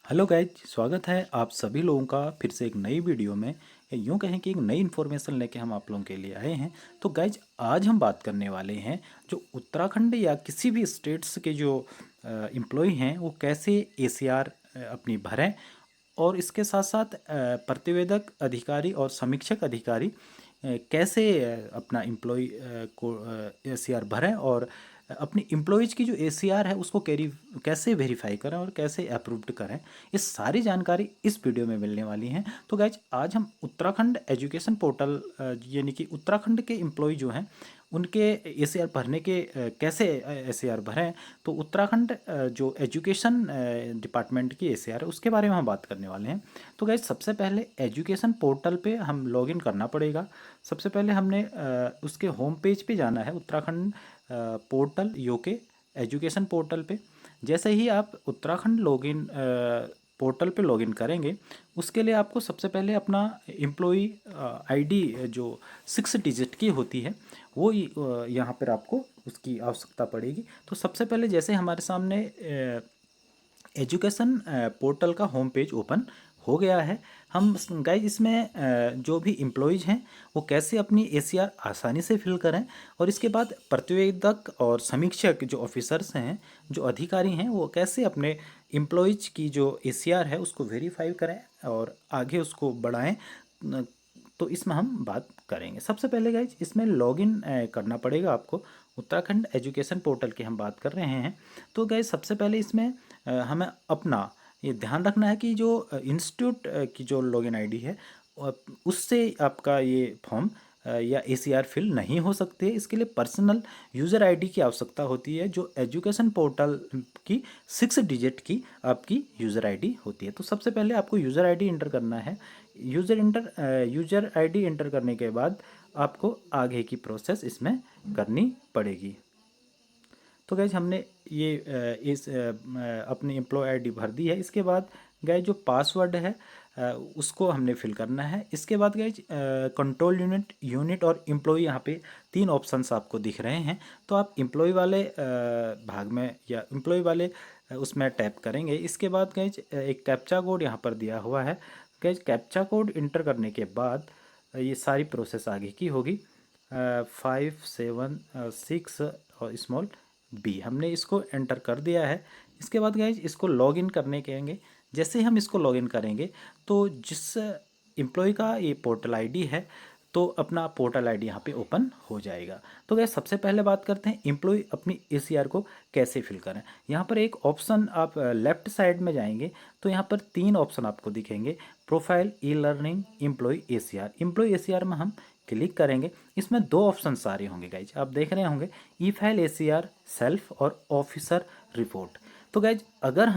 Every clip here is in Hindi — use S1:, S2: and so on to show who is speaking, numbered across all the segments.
S1: हेलो गाइज, स्वागत है आप सभी लोगों का फिर से एक नई वीडियो में। यूँ कहें कि एक नई इन्फॉर्मेशन लेके हम आप लोगों के लिए आए हैं। तो गाइज, आज हम बात करने वाले हैं जो उत्तराखंड या किसी भी स्टेट्स के जो एम्प्लॉय हैं वो कैसे एसीआर अपनी भरें, और इसके साथ साथ प्रतिवेदक अधिकारी और समीक्षक अधिकारी कैसे अपना एम्प्लॉय को एसीआर भरें, और अपनी एम्प्लॉयज़ की जो एसीआर है उसको कैसे वेरीफाई करें और कैसे अप्रूव्ड करें। ये सारी जानकारी इस वीडियो में मिलने वाली हैं। तो गाइज, आज हम उत्तराखंड एजुकेशन पोर्टल यानी कि उत्तराखंड के एम्प्लॉय जो हैं उनके एसीआर भरने के कैसे एसीआर भरें। तो उत्तराखंड जो एजुकेशन डिपार्टमेंट की एसीआर है उसके बारे में हम बात करने वाले हैं। तो गाइज, सबसे पहले एजुकेशन पोर्टल पे हम लॉगिन करना पड़ेगा। सबसे पहले हमने उसके होम पेज पे जाना है, Uttarakhand portal UK education portal पे। जैसे ही आप उत्तराखंड लॉगिन पोर्टल पे लॉगिन करेंगे, उसके लिए आपको सबसे पहले अपना एम्प्लॉई आईडी जो 6 डिजिट की होती है वो यहाँ पर आपको उसकी आवश्यकता पड़ेगी। तो सबसे पहले जैसे हमारे सामने एजुकेशन पोर्टल का होम पेज ओपन हो गया है। हम गाइज इसमें जो भी एम्प्लॉयज़ हैं वो कैसे अपनी एसीआर आसानी से फिल करें, और इसके बाद प्रतिवेदक और समीक्षक जो ऑफिसर्स हैं, जो अधिकारी हैं, वो कैसे अपने एम्प्लॉयज़ की जो एसीआर है उसको वेरीफाई करें और आगे उसको बढ़ाएं। तो इसमें हम बात करेंगे। सबसे पहले गाइज इसमें लॉगिन करना पड़ेगा आपको। उत्तराखंड एजुकेशन पोर्टल की हम बात कर रहे हैं। तो गाइज सबसे पहले इसमें हमें अपना ये ध्यान रखना है कि जो इंस्टीट्यूट की जो लॉगिन आईडी है उससे आपका ये फॉर्म या एसीआर फिल नहीं हो सकते। इसके लिए पर्सनल यूज़र आईडी की आवश्यकता होती है, जो एजुकेशन पोर्टल की 6 डिजिट की आपकी यूज़र आईडी होती है। तो सबसे पहले आपको यूज़र आईडी इंटर करना है। यूज़र आईडी इंटर करने के बाद आपको आगे की प्रोसेस इसमें करनी पड़ेगी। तो गैज हमने ये अपनी एम्प्लॉय आईडी भर दी है। इसके बाद गैज जो पासवर्ड है उसको हमने फिल करना है। इसके बाद गैज कंट्रोल यूनिट और एम्प्लॉय, यहाँ पे 3 ऑप्शंस आपको दिख रहे हैं। तो आप एम्प्लॉय वाले भाग में या एम्प्लॉय वाले उसमें टैप करेंगे। इसके बाद गैज एक कैप्चा कोड यहाँ पर दिया हुआ है। गैज कैप्चा कोड इंटर करने के बाद ये सारी प्रोसेस आगे की होगी। 576 और स्मॉल बी हमने इसको एंटर कर दिया है। इसके बाद गाइज इसको लॉगिन करने कहेंगे। जैसे ही हम इसको लॉगिन करेंगे तो जिस एम्प्लॉय का ये पोर्टल आईडी है, तो अपना पोर्टल आईडी यहाँ पे ओपन हो जाएगा। तो गाइज सबसे पहले बात करते हैं एम्प्लॉय अपनी एसीआर को कैसे फिल करें। यहाँ पर एक ऑप्शन आप लेफ्ट साइड में जाएंगे तो यहाँ पर 3 ऑप्शन आपको दिखेंगे। Profile, e learning, employ ACR. Employ ACR में हम क्लिक करेंगे। इसमें 2 ऑप्शन सारे होंगे गाइज, आप देख रहे होंगे, ई फाइल एसीआर सेल्फ और ऑफिसर रिपोर्ट। तो गाइज अगर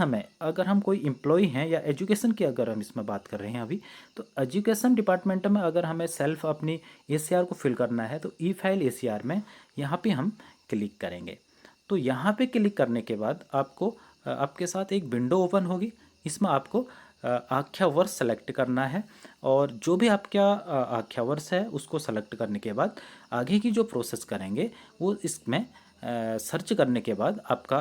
S1: हम कोई एम्प्लॉय हैं या एजुकेशन की अगर हम इसमें बात कर रहे हैं अभी, तो एजुकेशन डिपार्टमेंट में अगर हमें सेल्फ अपनी एसीआर को फिल करना है तो ई फाइल एसीआर में यहाँ पे हम क्लिक करेंगे। तो यहाँ पे क्लिक करने के बाद आपको आपके साथ एक विंडो ओपन होगी। इसमें आपको आख्या वर्ष सेलेक्ट करना है, और जो भी आपका आख्या वर्ष है उसको सेलेक्ट करने के बाद आगे की जो प्रोसेस करेंगे वो इसमें सर्च करने के बाद आपका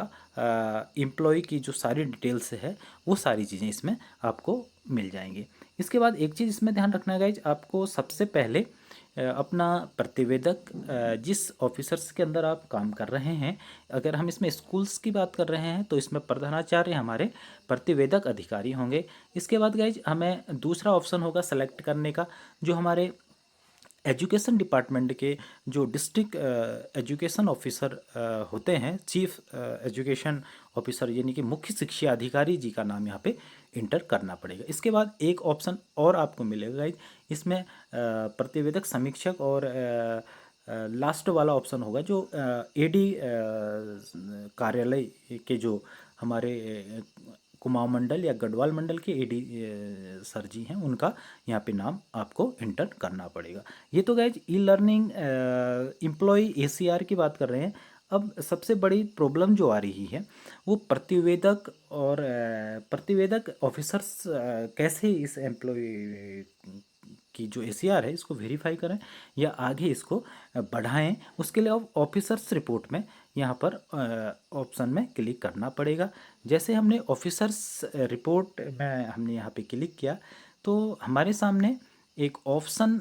S1: एम्प्लॉय की जो सारी डिटेल्स है वो सारी चीज़ें इसमें आपको मिल जाएंगी। इसके बाद एक चीज़ इसमें ध्यान रखना है गाइज, आपको सबसे पहले अपना प्रतिवेदक जिस ऑफिसर्स के अंदर आप काम कर रहे हैं, अगर हम इसमें स्कूल्स की बात कर रहे हैं तो इसमें प्रधानाचार्य हमारे प्रतिवेदक अधिकारी होंगे। इसके बाद गाइज हमें दूसरा ऑप्शन होगा सेलेक्ट करने का, जो हमारे एजुकेशन डिपार्टमेंट के जो डिस्ट्रिक्ट एजुकेशन ऑफिसर होते हैं, चीफ एजुकेशन ऑफिसर यानी कि मुख्य शिक्षा अधिकारी जी का नाम यहाँ पे इंटर करना पड़ेगा। इसके बाद एक ऑप्शन और आपको मिलेगा गाइज, इसमें प्रतिवेदक समीक्षक, और लास्ट वाला ऑप्शन होगा जो एडी कार्यालय के जो हमारे कुमाऊं मंडल या गढ़वाल मंडल के एडी सर जी हैं, उनका यहाँ पे नाम आपको इंटर करना पड़ेगा। ये तो guys e learning employ ACR की बात कर रहे हैं। अब सबसे बड़ी प्रॉब्लम जो आ रही है वो प्रतिवेदक और प्रतिवेदक ऑफिसर्स कैसे इस एम्प्लॉय की जो एसीआर है इसको वेरीफाई करें या आगे इसको बढ़ाएं। उसके लिए अब ऑफिसर्स रिपोर्ट में यहाँ पर ऑप्शन में क्लिक करना पड़ेगा। जैसे हमने ऑफिसर्स रिपोर्ट में हमने यहाँ पे क्लिक किया तो हमारे सामने एक ऑप्शन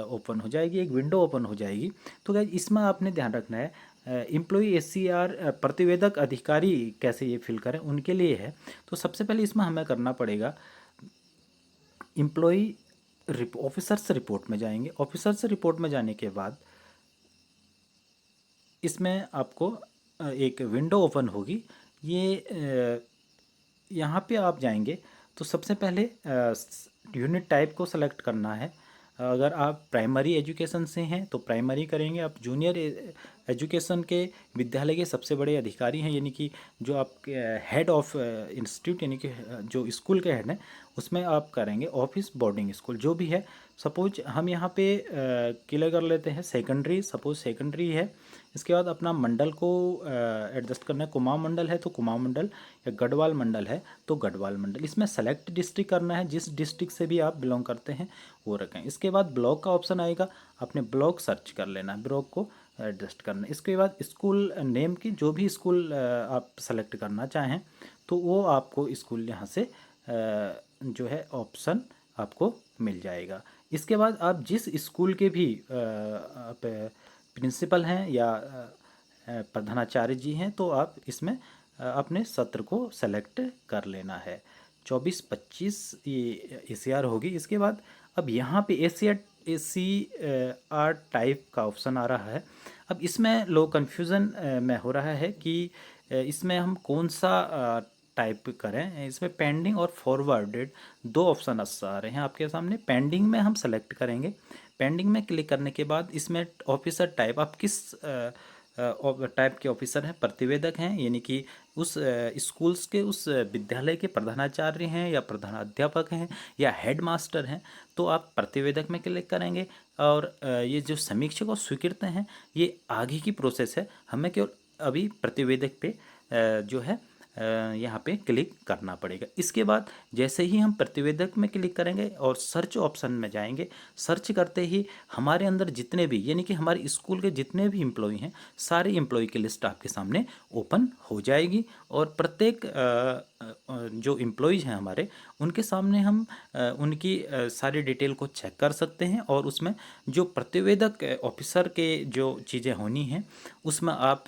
S1: ओपन हो जाएगी, एक विंडो ओपन हो जाएगी। तो गाइज इसमें आपने ध्यान रखना है एम्प्लॉई SCR प्रतिवेदक अधिकारी कैसे ये फिल करें उनके लिए है। तो सबसे पहले इसमें हमें करना पड़ेगा एम्प्लॉई ऑफिसर्स रिपोर्ट में जाएंगे। ऑफिसर्स रिपोर्ट में जाने के बाद इसमें आपको एक विंडो ओपन होगी। ये यहाँ पे आप जाएंगे तो सबसे पहले यूनिट टाइप को सेलेक्ट करना है। अगर आप प्राइमरी एजुकेशन से हैं तो प्राइमरी करेंगे। आप जूनियर एजुकेशन के विद्यालय के सबसे बड़े अधिकारी हैं, यानी कि जो आपके हेड ऑफ इंस्टीट्यूट यानी कि जो स्कूल के हेड हैं, उसमें आप करेंगे ऑफिस बोर्डिंग स्कूल जो भी है। सपोज हम यहाँ पे क्लियर कर लेते हैं सेकेंडरी, सपोज सेकेंडरी है। इसके बाद अपना मंडल को एडजस्ट करना है। कुमाऊं मंडल है तो कुमाऊं मंडल, या गढ़वाल मंडल है तो गढ़वाल मंडल। इसमें सेलेक्ट डिस्ट्रिक्ट करना है, जिस डिस्ट्रिक्ट से भी आप बिलोंग करते हैं वो रखें। इसके बाद ब्लॉक का ऑप्शन आएगा, आपने ब्लॉक सर्च कर लेना है, ब्लॉक को एडजस्ट करना है। इसके बाद स्कूल नेम की जो भी स्कूल आप सेलेक्ट करना चाहें तो वो आपको स्कूल यहाँ से जो है ऑप्शन आपको मिल जाएगा। इसके बाद आप जिस स्कूल के भी आप प्रिंसिपल हैं या प्रधानाचार्य जी हैं तो आप इसमें अपने सत्र को सेलेक्ट कर लेना है। 24-25 ये ACR होगी। इसके बाद अब यहाँ पे ACR टाइप का ऑप्शन आ रहा है। अब इसमें लोग कन्फ्यूज़न में हो रहा है कि इसमें हम कौन सा टाइप करें। इसमें पेंडिंग और फॉरवर्डेड दो ऑप्शन आ रहे हैं आपके सामने। पेंडिंग में हम सेलेक्ट करेंगे। पेंडिंग में क्लिक करने के बाद इसमें ऑफिसर टाइप आप किस टाइप के ऑफिसर हैं, प्रतिवेदक हैं यानी कि उस स्कूल्स के उस विद्यालय के प्रधानाचार्य हैं या प्रधानाध्यापक हैं या हेड मास्टर हैं, तो आप प्रतिवेदक में क्लिक करेंगे। और ये जो समीक्षक और स्वीकृत हैं ये आगे की प्रोसेस है। हमें केवल अभी प्रतिवेदक पे जो है यहाँ पे क्लिक करना पड़ेगा। इसके बाद जैसे ही हम प्रतिवेदक में क्लिक करेंगे और सर्च ऑप्शन में जाएंगे, सर्च करते ही हमारे अंदर जितने भी यानी कि हमारे स्कूल के जितने भी एम्प्लॉय हैं सारे एम्प्लॉय की लिस्ट आपके सामने ओपन हो जाएगी। और प्रत्येक जो एम्प्लॉयज़ हैं हमारे उनके सामने हम उनकी सारी डिटेल को चेक कर सकते हैं। और उसमें जो प्रतिवेदक ऑफिसर के जो चीज़ें होनी हैं उसमें आप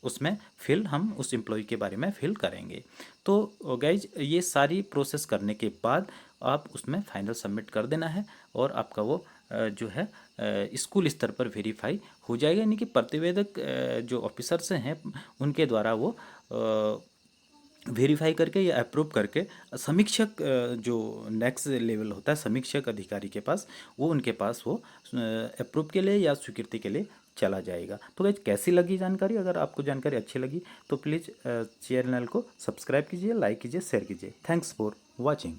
S1: उसमें हम उस एम्प्लॉय के बारे में फिल करेंगे। तो गाइज ये सारी प्रोसेस करने के बाद आप उसमें फाइनल सबमिट कर देना है और आपका वो जो है स्कूल स्तर पर वेरीफाई हो जाएगा। यानी कि प्रतिवेदक जो ऑफिसर्स हैं उनके द्वारा वो वेरीफाई करके या अप्रूव करके समीक्षक जो नेक्स्ट लेवल होता है समीक्षक अधिकारी के पास, वो उनके पास वो अप्रूव के लिए या स्वीकृति के लिए चला जाएगा। तो गाइस कैसी लगी जानकारी? अगर आपको जानकारी अच्छी लगी तो प्लीज़ चैनल को सब्सक्राइब कीजिए, लाइक कीजिए, शेयर कीजिए। Thanks for watching.